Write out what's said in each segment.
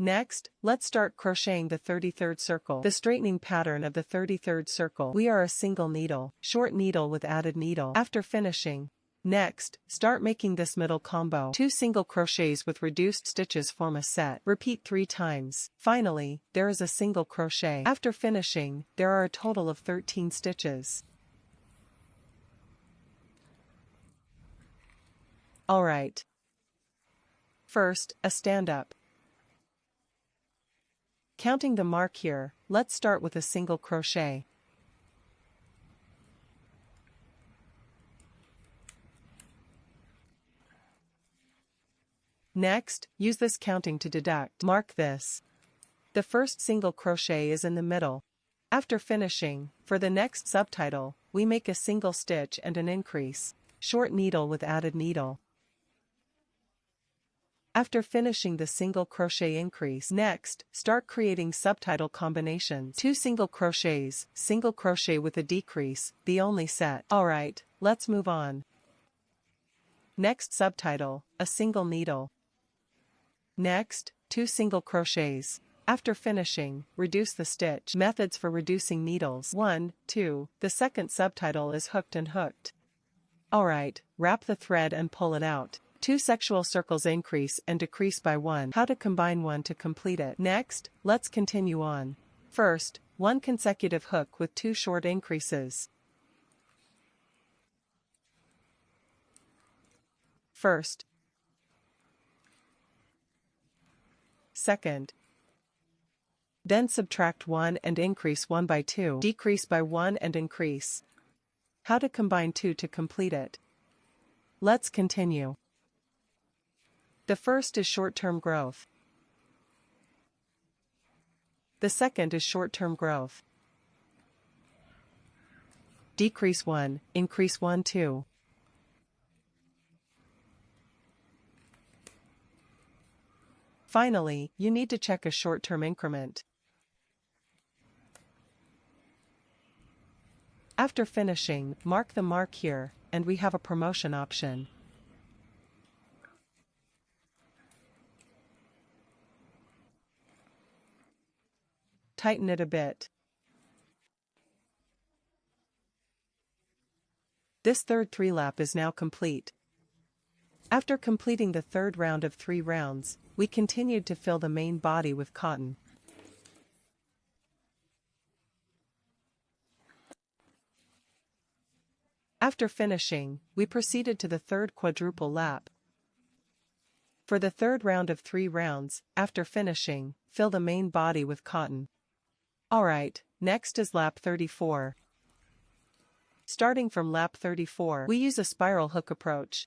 Next, let's start crocheting the 33rd circle. The straightening pattern of the 33rd circle. We are a single needle, short needle with added needle. After finishing. Next, start making this middle combo. 2 single crochets with reduced stitches form a set. Repeat 3 times. Finally, there is a single crochet. After finishing, there are a total of 13 stitches. Alright. First, a stand-up. Counting the mark here, let's start with a single crochet. Next, use this counting to deduct. Mark this. The first single crochet is in the middle. After finishing, for the next subtitle, we make a single stitch and an increase. Short needle with added needle. After finishing the single crochet increase, next, start creating subtitle combinations. 2 single crochets, single crochet with a decrease, the only set. Alright, let's move on. Next subtitle, a single needle. Next, 2 single crochets. After finishing, reduce the stitch. Methods for reducing needles. 1, 2, the second subtitle is hooked and hooked. Alright, wrap the thread and pull it out. 2 sexual circles increase and decrease by 1. How to combine one to complete it. Next, let's continue on. First, 1 consecutive hook with 2 short increases. First. Second. Then subtract 1 and increase 1 by 2. Decrease by 1 and increase. How to combine 2 to complete it. Let's continue. The first is short-term growth. The second is short-term growth. Decrease 1, increase 1, 2. Finally, you need to check a short-term increment. After finishing, mark the mark here, and we have a promotion option. Tighten it a bit. This third 3-lap is now complete. After completing the third round of 3 rounds, we continued to fill the main body with cotton. After finishing, we proceeded to the third quadruple lap. For the third round of 3 rounds, after finishing, fill the main body with cotton. Alright, next is lap 34. Starting from lap 34, we use a spiral hook approach.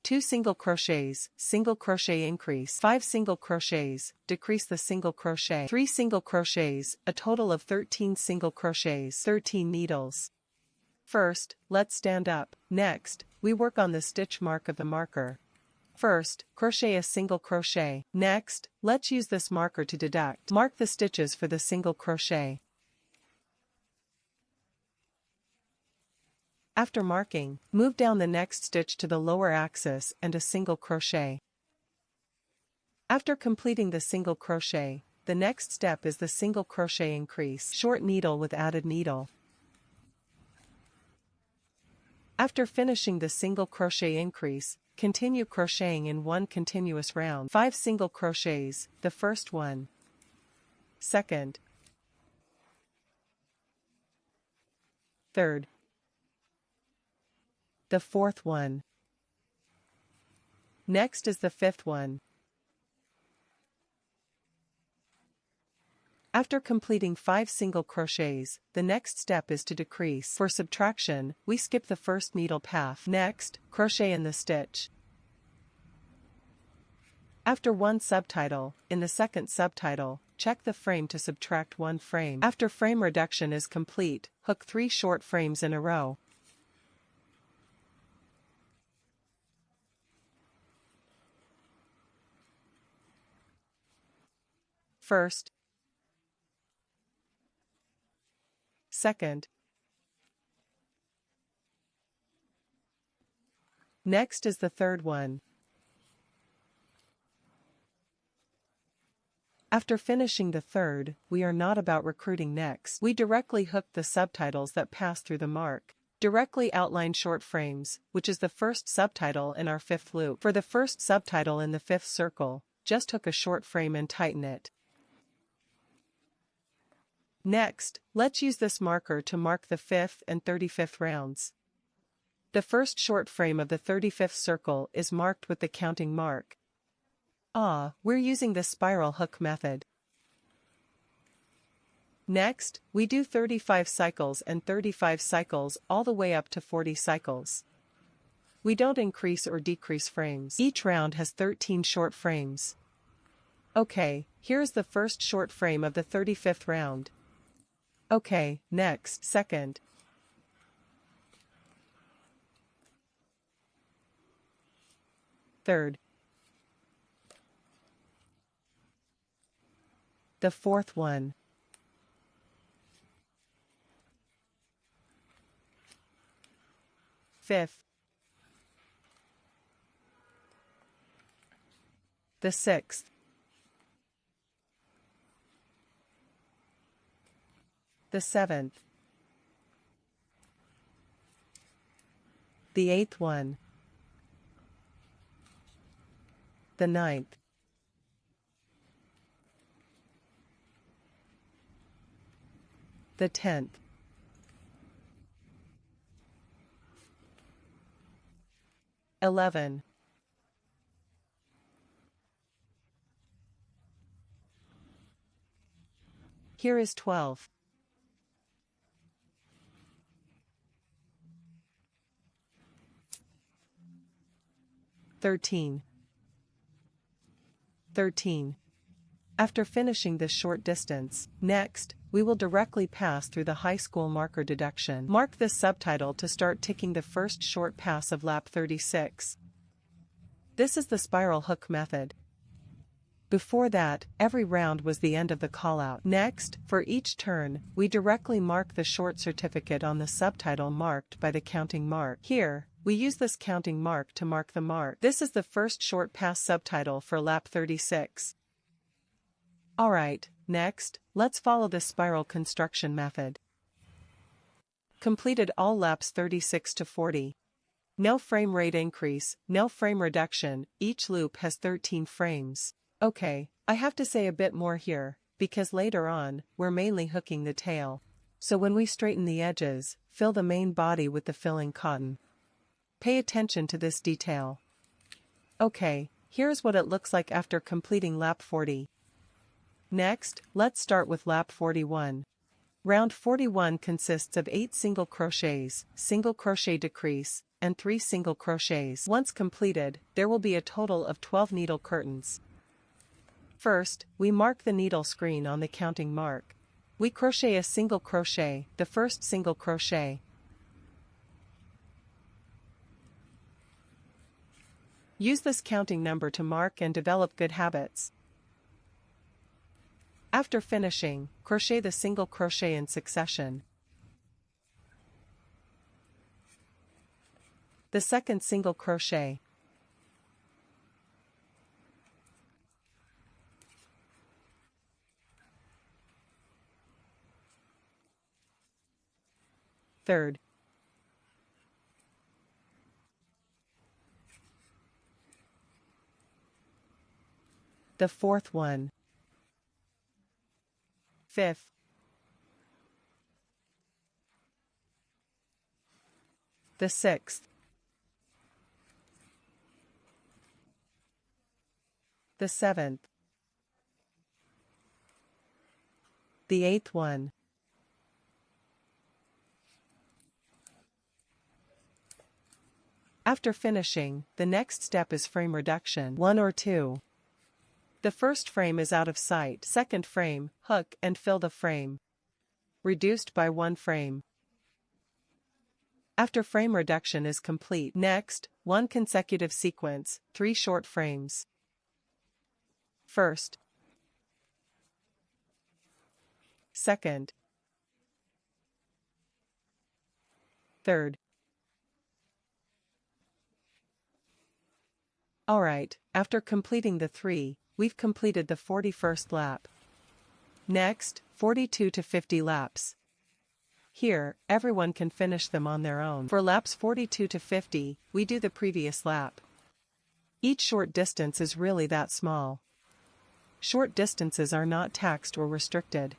2 single crochets, single crochet increase, 5 single crochets, decrease the single crochet, 3 single crochets, a total of 13 single crochets, 13 needles. First, let's stand up. Next, we work on the stitch mark of the marker. First, crochet a single crochet. Next, let's use this marker to deduct. Mark the stitches for the single crochet. After marking, move down the next stitch to the lower axis and a single crochet. After completing the single crochet, the next step is the single crochet increase. Short needle with added needle. After finishing the single crochet increase, continue crocheting in 1 continuous round. 5 single crochets, the first one. Second. Third. The fourth one. Next is the 5th one. After completing 5 single crochets, the next step is to decrease. For subtraction, we skip the first needle path. Next, crochet in the stitch. After 1 subtitle, in the second subtitle, check the frame to subtract 1 frame. After frame reduction is complete, hook 3 short frames in a row. First. Second. Next is the third one. After finishing the third, we are not about recruiting next. We directly hook the subtitles that pass through the mark. Directly outline short frames, which is the first subtitle in our fifth loop. For the first subtitle in the fifth circle, just hook a short frame and tighten it. Next, let's use this marker to mark the 5th and 35th rounds. The first short frame of the 35th circle is marked with the counting mark. We're using the spiral hook method. Next, we do 35 cycles and 35 cycles all the way up to 40 cycles. We don't increase or decrease frames. Each round has 13 short frames. Okay, here's the first short frame of the 35th round. Okay, next, second. Third. The fourth one. Fifth. The sixth. The seventh. The eighth one. The ninth. The 10th. $11. Here is 12. $13. After finishing this short distance, next, we will directly pass through the high school marker deduction. Mark this subtitle to start ticking the first short pass of lap 36. This is the spiral hook method. Before that, every round was the end of the callout. Next, for each turn, we directly mark the short certificate on the subtitle marked by the counting mark. Here, we use this counting mark to mark the mark. This is the first short pass subtitle for lap 36. Alright, next, let's follow the spiral construction method. Completed all laps 36 to 40. No frame rate increase, no frame reduction, each loop has 13 frames. Okay, I have to say a bit more here, because later on, we're mainly hooking the tail. So when we straighten the edges, fill the main body with the filling cotton. Pay attention to this detail. Okay, here's what it looks like after completing lap 40. Next, let's start with lap 41. Round 41 consists of 8 single crochets, single crochet decrease, and 3 single crochets. Once completed, there will be a total of 12 needle curtains. First, we mark the needle screen on the counting mark. We crochet a single crochet, the first single crochet. Use this counting number to mark and develop good habits. After finishing, crochet the single crochet in succession. The second single crochet. Third. The fourth one. Fifth. The sixth. The seventh. The eighth one. After finishing, the next step is frame reduction. 1 or 2. The first frame is out of sight. Second frame, hook and fill the frame. Reduced by 1 frame. After frame reduction is complete, next, 1 consecutive sequence, 3 short frames. First. Second. Third. Alright, after completing the 3, we've completed the 41st lap. Next, 42 to 50 laps. Here, everyone can finish them on their own. For laps 42 to 50, we do the previous lap. Each short distance is really that small. Short distances are not taxed or restricted.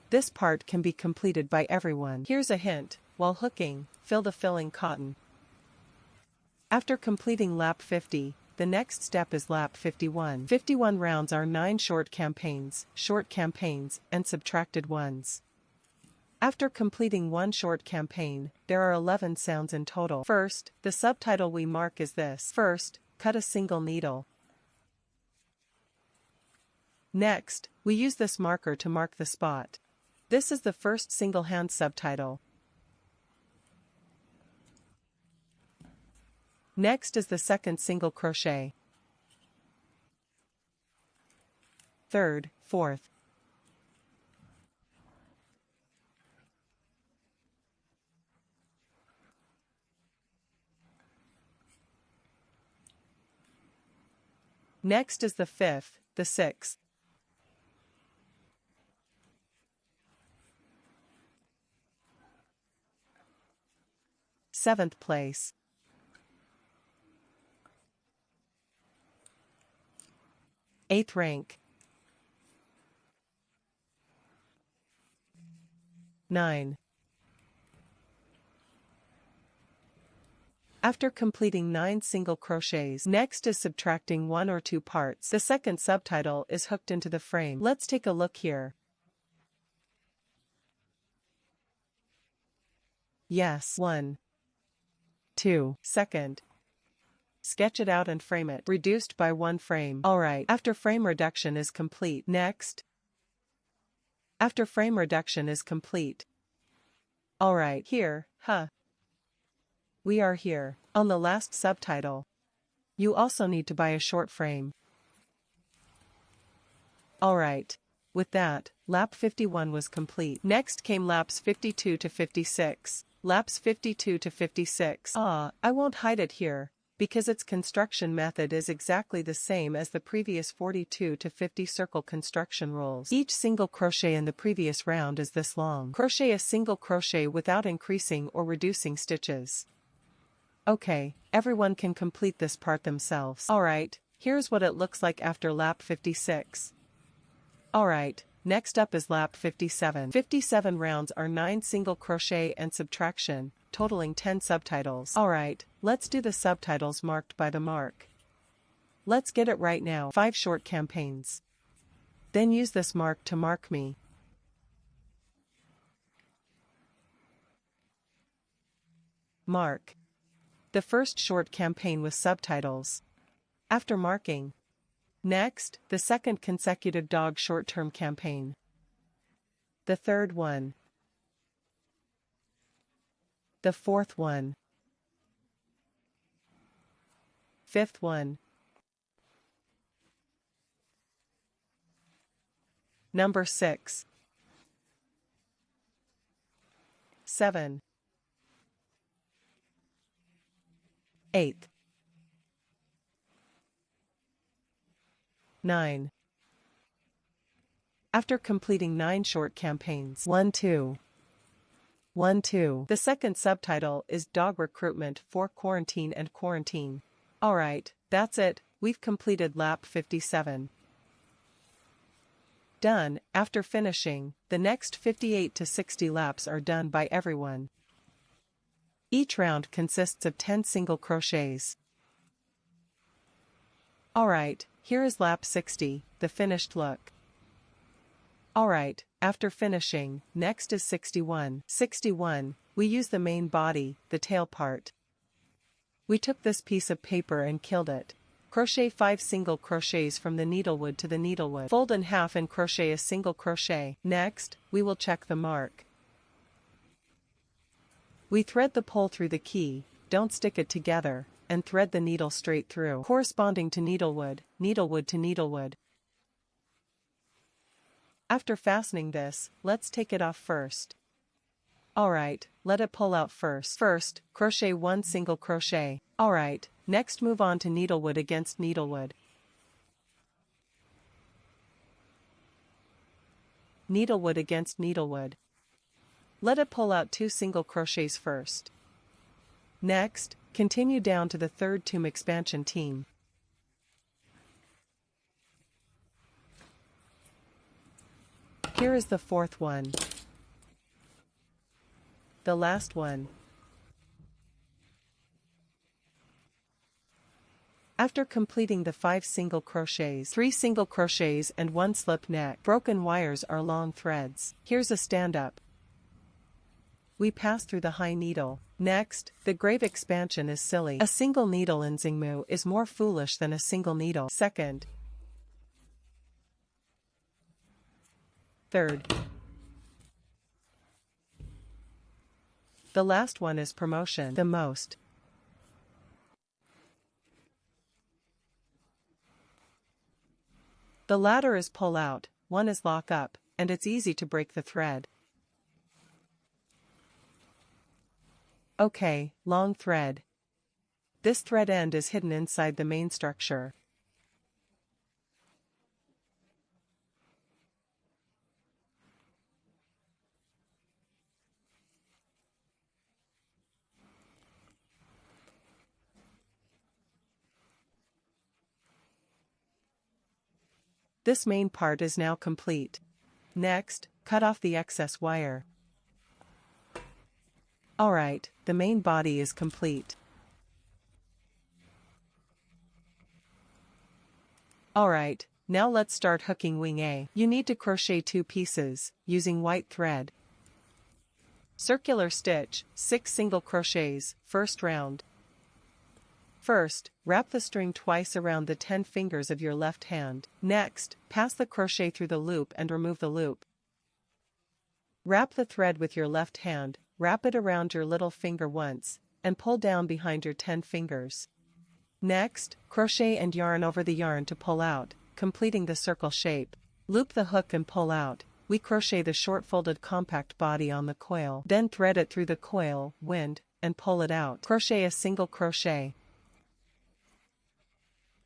This part can be completed by everyone. Here's a hint: while hooking, fill the filling cotton. After completing lap 50, the next step is lap 51. 51 rounds are 9 short campaigns, and subtracted ones. After completing one short campaign, there are 11 sounds in total. First, the subtitle we mark is this. First, cut a single needle. Next, we use this marker to mark the spot. This is the first single-hand subtitle. Next is the second single crochet. Third, fourth. Next is the fifth, the sixth. Seventh place. Eighth rank. 9. After completing 9 single crochets, next is subtracting 1 or 2 parts. The second subtitle is hooked into the frame. Let's take a look here. Yes. 1. 2. Second. Sketch it out and frame it. Reduced by 1 frame. Alright. After frame reduction is complete. Next. After frame reduction is complete. Alright. Here, we are here. On the last subtitle. You also need to buy a short frame. Alright. With that, lap 51 was complete. Next came laps 52 to 56. Laps 52 to 56. I won't hide it here, because its construction method is exactly the same as the previous 42 to 50 circle construction rolls. Each single crochet in the previous round is this long. Crochet a single crochet without increasing or reducing stitches. Okay, everyone can complete this part themselves. Alright, here's what it looks like after lap 56. Alright, next up is lap 57. 57 rounds are 9 single crochet and subtraction, totaling 10 subtitles. Alright, let's do the subtitles marked by the mark. Let's get it right now. 5 short campaigns. Then use this mark to mark me. Mark. The first short campaign with subtitles. After marking. Next, the second consecutive dog short-term campaign. The third one. The fourth one. Fifth one. Number 6. 7. 8. 9. After completing 9 short campaigns. 1 2. 1 2. The second subtitle is Dog Recruitment for Quarantine and Quarantine. Alright, that's it, we've completed lap 57. Done. After finishing, the next 58 to 60 laps are done by everyone. Each round consists of 10 single crochets. Alright, here is lap 60, the finished look. Alright, after finishing, next is 61. 61, we use the main body, the tail part. We took this piece of paper and killed it. Crochet 5 single crochets from the needlewood to the needlewood. Fold in half and crochet a single crochet. Next, we will check the mark. We thread the pole through the key, don't stick it together, and thread the needle straight through, corresponding to needlewood, needlewood to needlewood. After fastening this, let's take it off first. Alright, let it pull out first. First, crochet 1 single crochet. Alright, next move on to needlewood against needlewood. needlewood against needlewood. Let it pull out 2 single crochets first. Next, continue down to the third tomb expansion team. Here is the fourth one. The last one. After completing the 5 single crochets, 3 single crochets and 1 slip neck, broken wires are long threads. Here's a stand-up. We pass through the high needle. Next, the grave expansion is silly. A single needle in Xingmu is more foolish than a single needle. Second. Third. The last one is promotion. The most. The latter is pull out, one is lock up, and it's easy to break the thread. Okay, long thread. This thread end is hidden inside the main structure. This main part is now complete. Next, cut off the excess wire. Alright, the main body is complete. Alright, now let's start hooking wing A. You need to crochet 2 pieces, using white thread. Circular stitch, 6 single crochets, first round. First, wrap the string twice around the 10 fingers of your left hand. Next, pass the crochet through the loop and remove the loop. Wrap the thread with your left hand, wrap it around your little finger once, and pull down behind your 10 fingers. Next, crochet and yarn over the yarn to pull out, completing the circle shape. Loop the hook and pull out. We crochet the short folded compact body on the coil. Then thread it through the coil, wind, and pull it out. Crochet a single crochet.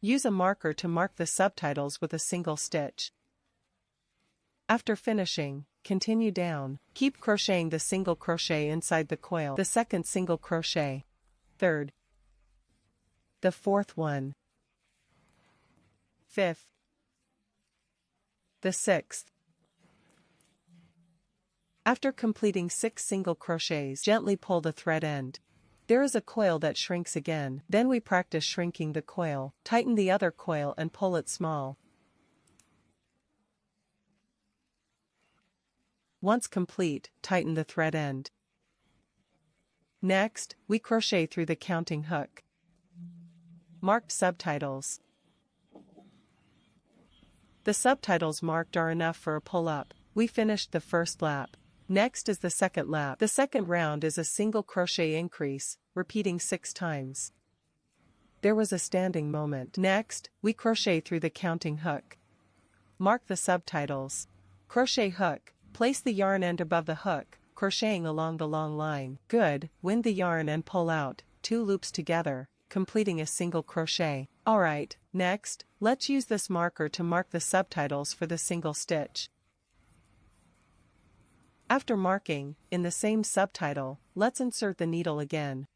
Use a marker to mark the subtitles with a single stitch. After finishing, continue down. Keep crocheting the single crochet inside the coil. The second single crochet. Third. The fourth one. Fifth. The sixth. After completing 6 single crochets, gently pull the thread end. There is a coil that shrinks again. Then we practice shrinking the coil. Tighten the other coil and pull it small. Once complete, tighten the thread end. Next, we crochet through the counting hook. Marked subtitles. The subtitles marked are enough for a pull-up. We finished the first lap. Next is the second lap. The second round is a single crochet increase, repeating 6 times. There was a standing moment. Next, we crochet through the counting hook. Mark the subtitles. Crochet hook. Place the yarn end above the hook, crocheting along the long line. Good. Wind the yarn and pull out, 2 loops together, completing a single crochet. Alright, next, let's use this marker to mark the subtitles for the single stitch. After marking, in the same subtitle, let's insert the needle again.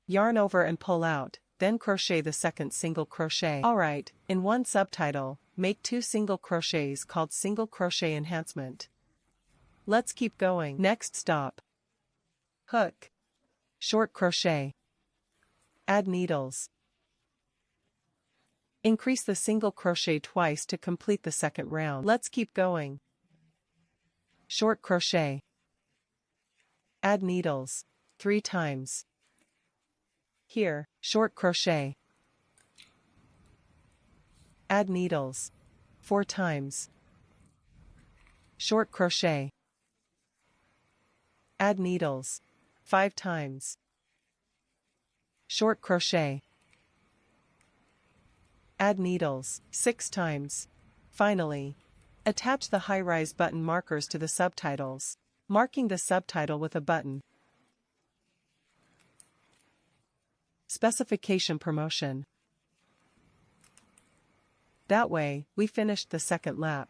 Yarn over and pull out, then crochet the second single crochet. Alright, in one subtitle, make 2 single crochets called single crochet enhancement. Let's keep going. Next stop. Hook. Short crochet. Add needles. Increase the single crochet twice to complete the second round. Let's keep going. Short crochet. Add needles. 3 times. Here, short crochet. Add needles. 4 times. Short crochet. Add needles. 5 times. Short crochet. Add needles. 6 times. Finally, attach the high-rise button markers to the subtitles, marking the subtitle with a button. Specification promotion. That way, we finished the second lap.